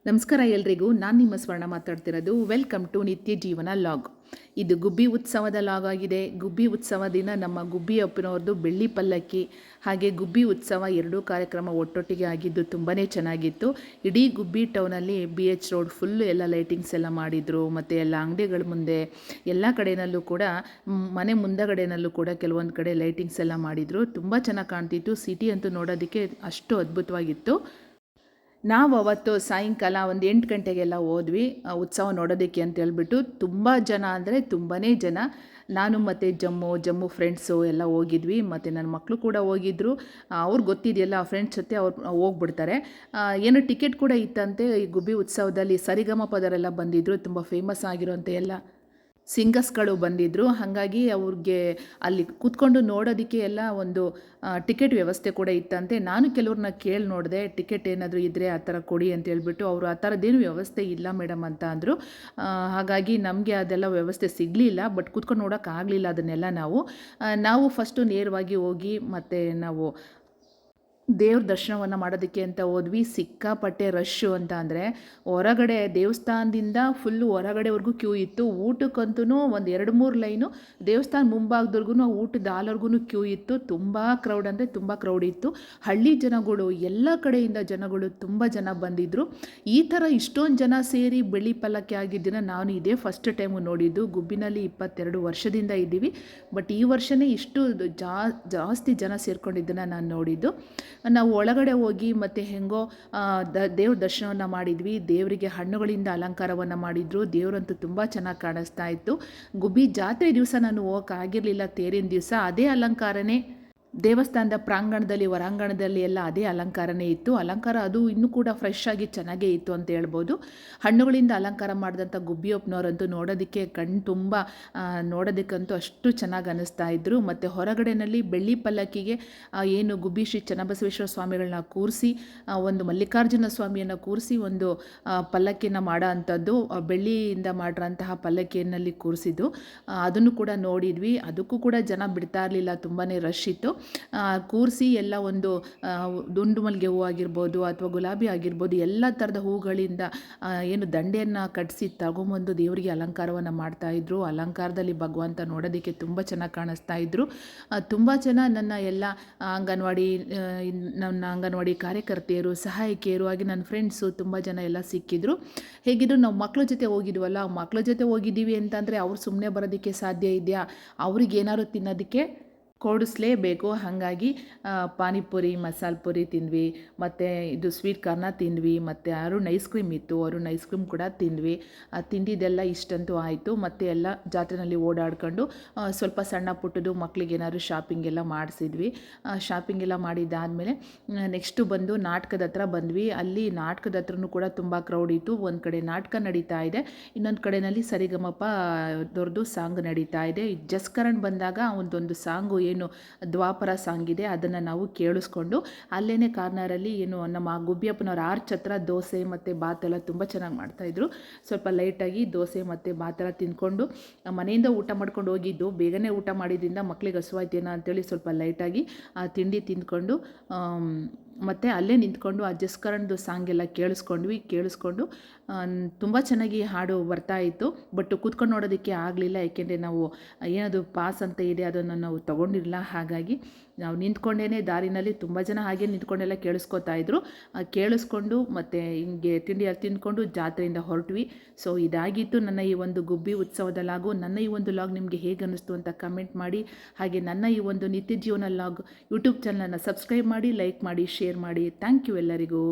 ನಮಸ್ಕಾರ ಎಲ್ರಿಗೂ. ನಾನು ನಿಮ್ಮ ಸ್ವರ್ಣ ಮಾತಾಡ್ತಿರೋದು. ವೆಲ್ಕಮ್ ಟು ನಿತ್ಯ ಜೀವನ ಲಾಗ್. ಇದು ಗುಬ್ಬಿ ಉತ್ಸವದ ಲಾಗ್ ಆಗಿದೆ. ಗುಬ್ಬಿ ಉತ್ಸವ ದಿನ ನಮ್ಮ ಗುಬ್ಬಿ ಅಪ್ಪನವ್ರದ್ದು ಬೆಳ್ಳಿ ಪಲ್ಲಕ್ಕಿ ಹಾಗೆ ಗುಬ್ಬಿ ಉತ್ಸವ ಎರಡೂ ಕಾರ್ಯಕ್ರಮ ಒಟ್ಟೊಟ್ಟಿಗೆ ಆಗಿದ್ದು ತುಂಬಾ ಚೆನ್ನಾಗಿತ್ತು. ಇಡೀ ಗುಬ್ಬಿ ಟೌನಲ್ಲಿ BH ರೋಡ್ ಫುಲ್ಲು ಎಲ್ಲ ಲೈಟಿಂಗ್ಸ್ ಎಲ್ಲ ಮಾಡಿದರು. ಮತ್ತು ಎಲ್ಲ ಅಂಗಡಿಗಳ ಮುಂದೆ ಎಲ್ಲ ಕಡೆಯಲ್ಲೂ ಕೂಡ ಮನೆ ಮುಂದಗಡೆಯಲ್ಲೂ ಕೂಡ ಕೆಲವೊಂದು ಕಡೆ ಲೈಟಿಂಗ್ಸ್ ಎಲ್ಲ ಮಾಡಿದರು. ತುಂಬ ಚೆನ್ನಾಗಿ ಕಾಣ್ತಿತ್ತು. ಸಿಟಿ ಅಂತೂ ನೋಡೋದಕ್ಕೆ ಅಷ್ಟು ಅದ್ಭುತವಾಗಿತ್ತು. ನಾವು ಅವತ್ತು ಸಾಯಂಕಾಲ ಒಂದು 8 ಗಂಟೆಗೆಲ್ಲ ಹೋದ್ವಿ ಉತ್ಸವ ನೋಡೋದಕ್ಕೆ ಅಂತ ಹೇಳ್ಬಿಟ್ಟು. ತುಂಬ ಜನ ಅಂದರೆ ತುಂಬಾ ಜನ. ನಾನು ಮತ್ತು ಜಮ್ಮು ಫ್ರೆಂಡ್ಸು ಎಲ್ಲ ಹೋಗಿದ್ವಿ. ಮತ್ತು ನನ್ನ ಮಕ್ಕಳು ಕೂಡ ಹೋಗಿದ್ದರು. ಅವ್ರಿಗೆ ಗೊತ್ತಿದೆಯಲ್ಲ, ಫ್ರೆಂಡ್ಸ್ ಜೊತೆ ಅವ್ರು ಹೋಗ್ಬಿಡ್ತಾರೆ. ಏನೋ ಟಿಕೆಟ್ ಕೂಡ ಇತ್ತಂತೆ. ಈ ಗುಬ್ಬಿ ಉತ್ಸವದಲ್ಲಿ ಸರಿಗಮಪದರೆಲ್ಲ ಬಂದಿದ್ದರು. ತುಂಬ ಫೇಮಸ್ ಆಗಿರೋಂಥ ಎಲ್ಲ ಸಿಂಗರ್ಸ್ಗಳು ಬಂದಿದ್ದರು. ಹಾಗಾಗಿ ಅವ್ರಿಗೆ ಅಲ್ಲಿ ಕೂತ್ಕೊಂಡು ನೋಡೋದಕ್ಕೆ ಎಲ್ಲ ಒಂದು ಟಿಕೆಟ್ ವ್ಯವಸ್ಥೆ ಕೂಡ ಇತ್ತಂತೆ. ನಾನು ಕೆಲವ್ರನ್ನ ಕೇಳಿ ನೋಡಿದೆ, ಟಿಕೆಟ್ ಏನಾದರೂ ಇದ್ದರೆ ಆ ಥರ ಕೊಡಿ ಅಂತ ಹೇಳ್ಬಿಟ್ಟು. ಅವರು ಆ ಥರದ್ದೇನು ವ್ಯವಸ್ಥೆ ಇಲ್ಲ ಮೇಡಮ್ ಅಂತ ಅಂದರು. ಹಾಗಾಗಿ ನಮಗೆ ಅದೆಲ್ಲ ವ್ಯವಸ್ಥೆ ಸಿಗಲಿಲ್ಲ. ಬಟ್ ಕೂತ್ಕೊಂಡು ನೋಡೋಕ್ಕಾಗಲಿಲ್ಲ ಅದನ್ನೆಲ್ಲ. ನಾವು ಫಸ್ಟು ನೇರವಾಗಿ ಹೋಗಿ ಮತ್ತು ನಾವು ದೇವ್ರ ದರ್ಶನವನ್ನು ಮಾಡೋದಕ್ಕೆ ಅಂತ ಹೋದ್ವಿ. ಸಿಕ್ಕಾಪಟ್ಟೆ ರಶ್ಶು ಅಂತ ಅಂದರೆ ಹೊರಗಡೆ ದೇವಸ್ಥಾನದಿಂದ ಫುಲ್ಲು ಹೊರಗಡೆವರೆಗೂ ಕ್ಯೂ ಇತ್ತು. ಊಟಕ್ಕಂತೂ ಒಂದು 2-3 ಲೈನು ದೇವಸ್ಥಾನ ಮುಂಭಾಗದವರೆಗೂ ಊಟದ ಹಾಲ್ವರೆಗೂ ಕ್ಯೂ ಇತ್ತು. ತುಂಬ ಕ್ರೌಡ್ ಅಂದರೆ ತುಂಬ ಕ್ರೌಡ್ ಇತ್ತು. ಹಳ್ಳಿ ಜನಗಳು ಎಲ್ಲ ಕಡೆಯಿಂದ ಜನಗಳು ತುಂಬ ಜನ ಬಂದಿದ್ದರು. ಈ ಥರ ಇಷ್ಟೊಂದು ಜನ ಸೇರಿ ಬೆಳ್ಳಿ ಪಲ್ಲಕ್ಕಿ ಆಗಿದ್ದನ್ನು ನಾನು ಇದೇ ಫಸ್ಟ್ ಟೈಮು ನೋಡಿದ್ದು. ಗುಬ್ಬಿನಲ್ಲಿ 22 ವರ್ಷದಿಂದ ಇದ್ದೀವಿ. ಬಟ್ ಈ ವರ್ಷವೇ ಇಷ್ಟು ಜಾಸ್ತಿ ಜನ ಸೇರ್ಕೊಂಡಿದ್ದನ್ನು ನಾನು ನೋಡಿದ್ದು. ನಾವು ಒಳಗಡೆ ಹೋಗಿ ಮತ್ತು ಹೆಂಗೋ ದೇವ್ರ ದರ್ಶನವನ್ನು ಮಾಡಿದ್ವಿ. ದೇವರಿಗೆ ಹಣ್ಣುಗಳಿಂದ ಅಲಂಕಾರವನ್ನು ಮಾಡಿದರು. ದೇವರಂತೂ ತುಂಬ ಚೆನ್ನಾಗಿ ಕಾಣಿಸ್ತಾ ಇತ್ತು. ಗುಬ್ಬಿ ಜಾತ್ರೆ ದಿವಸ ನಾನು ಹೋಗೋಕ್ಕಾಗಿರಲಿಲ್ಲ, ತೇರಿನ ದಿವಸ. ಅದೇ ಅಲಂಕಾರನೇ ದೇವಸ್ಥಾನದ ಪ್ರಾಂಗಣದಲ್ಲಿ, ಹೊರಾಂಗಣದಲ್ಲಿ ಎಲ್ಲ ಅದೇ ಅಲಂಕಾರನೇ ಇತ್ತು. ಅಲಂಕಾರ ಅದು ಇನ್ನೂ ಕೂಡ ಫ್ರೆಶ್ ಆಗಿ ಚೆನ್ನಾಗೇ ಇತ್ತು ಅಂತ ಹೇಳ್ಬೋದು. ಹಣ್ಣುಗಳಿಂದ ಅಲಂಕಾರ ಮಾಡಿದಂಥ ಗುಬ್ಬಿಯಪ್ಪನವರಂತೂ ನೋಡೋದಕ್ಕೆ ತುಂಬ ನೋಡೋದಕ್ಕಂತೂ ಅಷ್ಟು ಚೆನ್ನಾಗಿ ಅನ್ನಿಸ್ತಾ ಇದ್ದರು. ಮತ್ತು ಹೊರಗಡೆಯಲ್ಲಿ ಬೆಳ್ಳಿ ಪಲ್ಲಕ್ಕಿಗೆ ಏನು ಗುಬ್ಬಿ ಶ್ರೀ ಚನ್ನಬಸವೇಶ್ವರ ಸ್ವಾಮಿಗಳನ್ನ ಕೂರಿಸಿ, ಒಂದು ಮಲ್ಲಿಕಾರ್ಜುನ ಸ್ವಾಮಿಯನ್ನು ಕೂರಿಸಿ ಒಂದು ಪಲ್ಲಕ್ಕಿಯನ್ನು ಮಾಡೋ ಅಂಥದ್ದು, ಬೆಳ್ಳಿಯಿಂದ ಮಾಡಿರೋಂತಹ ಪಲ್ಲಕ್ಕಿಯಲ್ಲಿ ಕೂರಿಸಿದ್ದು, ಅದನ್ನು ಕೂಡ ನೋಡಿದ್ವಿ. ಅದಕ್ಕೂ ಕೂಡ ಜನ ಬಿಡ್ತಾ ಇರಲಿಲ್ಲ, ತುಂಬಾ ರಶ್ ಇತ್ತು. ಕೂರಿಸಿ ಎಲ್ಲ ಒಂದು ದುಂಡು ಮಲ್ಲಿಗೆ ಹೂವು ಆಗಿರ್ಬೋದು ಅಥವಾ ಗುಲಾಬಿ ಆಗಿರ್ಬೋದು, ಎಲ್ಲ ಥರದ ಹೂಗಳಿಂದ ಏನು ದಂಡೆಯನ್ನು ಕಟ್ಟಿಸಿ ತಗೊಂಬಂದು ದೇವರಿಗೆ ಅಲಂಕಾರವನ್ನು ಮಾಡ್ತಾಯಿದ್ರು. ಅಲಂಕಾರದಲ್ಲಿ ಭಗವಂತ ನೋಡೋದಕ್ಕೆ ತುಂಬ ಚೆನ್ನಾಗಿ ಕಾಣಿಸ್ತಾ ಇದ್ದರು. ತುಂಬ ಜನ ನನ್ನ ಎಲ್ಲ ನನ್ನ ಅಂಗನವಾಡಿ ಕಾರ್ಯಕರ್ತೆಯರು, ಸಹಾಯಕಿಯರು ಹಾಗೆ ನನ್ನ ಫ್ರೆಂಡ್ಸು ತುಂಬ ಜನ ಎಲ್ಲ ಸಿಕ್ಕಿದ್ರು. ಹೇಗಿದ್ರು ನಾವು ಮಕ್ಕಳ ಜೊತೆ ಹೋಗಿದ್ವಲ್ಲ, ಮಕ್ಕಳ ಜೊತೆ ಹೋಗಿದ್ದೀವಿ ಅಂತಂದರೆ ಅವ್ರು ಸುಮ್ಮನೆ ಬರೋದಕ್ಕೆ ಸಾಧ್ಯ ಇದೆಯಾ? ಅವ್ರಿಗೆ ಏನಾದ್ರು ತಿನ್ನೋದಕ್ಕೆ ಕೊಡಿಸ್ಲೇಬೇಕು. ಹಾಗಾಗಿ ಪಾನಿಪುರಿ, ಮಸಾಲೆ ಪುರಿ ತಿಂದ್ವಿ. ಮತ್ತು ಇದು ಸ್ವೀಟ್ ಕಾರ್ನ ತಿಂದ್ವಿ. ಮತ್ತು ಅರುಣ್ ಐಸ್ ಕ್ರೀಮ್ ಇತ್ತು, ಅರುಣ್ ಐಸ್ ಕ್ರೀಮ್ ಕೂಡ ತಿಂದ್ವಿ. ತಿಂದಿದ್ದೆಲ್ಲ ಇಷ್ಟಂತೂ ಆಯಿತು. ಮತ್ತು ಎಲ್ಲ ಜಾತ್ರೆಯಲ್ಲಿ ಓಡಾಡ್ಕೊಂಡು ಸ್ವಲ್ಪ ಸಣ್ಣ ಪುಟ್ಟದು ಮಕ್ಕಳಿಗೆ ಏನಾದ್ರು ಶಾಪಿಂಗ್ ಎಲ್ಲ ಮಾಡಿಸಿದ್ವಿ. ಶಾಪಿಂಗ್ ಎಲ್ಲ ಮಾಡಿದ್ದಾದಮೇಲೆ ನೆಕ್ಸ್ಟು ಬಂದು ನಾಟಕದ ಹತ್ರ ಬಂದ್ವಿ. ಅಲ್ಲಿ ನಾಟಕದ ಹತ್ರನೂ ಕೂಡ ತುಂಬ ಕ್ರೌಡ್ ಇತ್ತು. ಒಂದು ಕಡೆ ನಾಟಕ ನಡೀತಾ ಇದೆ, ಇನ್ನೊಂದು ಕಡೆಯಲ್ಲಿ ಸರಿಗಮಪ ದೊಡ್ಡದು ಸಾಂಗ್ ನಡೀತಾ ಇದೆ. ಜಸ್ಕರಣ್ ಬಂದಾಗ ಒಂದೊಂದು ಸಾಂಗು ಏನು ದ್ವಾಪರ ಸಾಂಗ್ ಇದೆ ಅದನ್ನು ನಾವು ಕೇಳಿಸ್ಕೊಂಡು ಅಲ್ಲೇ ಕಾರ್ನರಲ್ಲಿ ಏನು ನಮ್ಮ ಗುಬ್ಬಿಯಪ್ಪನವ್ರ ಆರ್ಚ್ ಹತ್ರ ದೋಸೆ ಮತ್ತು ಬಾತೆಲ್ಲ ತುಂಬ ಚೆನ್ನಾಗಿ ಮಾಡ್ತಾಯಿದ್ರು. ಸ್ವಲ್ಪ ಲೈಟಾಗಿ ದೋಸೆ ಮತ್ತು ಬಾತೆಲ್ಲ ತಿಂದ್ಕೊಂಡು ಮನೆಯಿಂದ ಊಟ ಮಾಡ್ಕೊಂಡು ಹೋಗಿದ್ದು. ಬೇಗನೆ ಊಟ ಮಾಡಿದ್ರಿಂದ ಮಕ್ಕಳಿಗೆ ಹಸುವಾಯ್ತೇನೋ ಅಂತೇಳಿ ಸ್ವಲ್ಪ ಲೈಟಾಗಿ ತಿಂಡಿ ತಿಂದ್ಕೊಂಡು ಮತ್ತು ಅಲ್ಲೇ ನಿಂತ್ಕೊಂಡು ಆ ಜಸ್ಕರಣ್ದು ಸಾಂಗ್ ಎಲ್ಲ ಕೇಳಿಸ್ಕೊಂಡು ತುಂಬ ಚೆನ್ನಾಗಿ ಹಾಡು ಬರ್ತಾಯಿತ್ತು. ಬಟ್ ಕೂತ್ಕೊಂಡು ನೋಡೋದಕ್ಕೆ ಆಗಲಿಲ್ಲ, ಏಕೆಂದರೆ ನಾವು ಏನದು ಪಾಸ್ ಅಂತ ಇದೆ ಅದನ್ನು ನಾವು ತೊಗೊಂಡಿರಲಿಲ್ಲ. ಹಾಗಾಗಿ ನಾವು ನಿಂತ್ಕೊಂಡೇ ದಾರಿನಲ್ಲಿ ತುಂಬ ಜನ ಹಾಗೆ ನಿಂತ್ಕೊಂಡೆಲ್ಲ ಕೇಳಿಸ್ಕೊತಾಯಿದ್ರು. ಕೇಳಿಸ್ಕೊಂಡು ಮತ್ತು ಹಿಂಗೆ ತಿಂಡಿಯಲ್ಲಿ ತಿಂದ್ಕೊಂಡು ಜಾತ್ರೆಯಿಂದ ಹೊರಟ್ವಿ. ಸೊ ಇದಾಗಿತ್ತು ನನ್ನ ಈ ಒಂದು ಗುಬ್ಬಿ ಉತ್ಸವದ ಲಾಗು. ನನ್ನ ಈ ಒಂದು ಲಾಗ್ ನಿಮಗೆ ಹೇಗೆ ಅನ್ನಿಸ್ತು ಅಂತ ಕಮೆಂಟ್ ಮಾಡಿ. ಹಾಗೆ ನನ್ನ ಈ ಒಂದು ನಿತ್ಯ ಜೀವನ ಲಾಗ್ ಯೂಟ್ಯೂಬ್ ಚಾನಲನ್ನು ಸಬ್ಸ್ಕ್ರೈಬ್ ಮಾಡಿ, ಲೈಕ್ ಮಾಡಿ, ಶೇರ್ ಮಾಡಿ. ಥ್ಯಾಂಕ್ ಯು ಎಲ್ಲರಿಗೂ.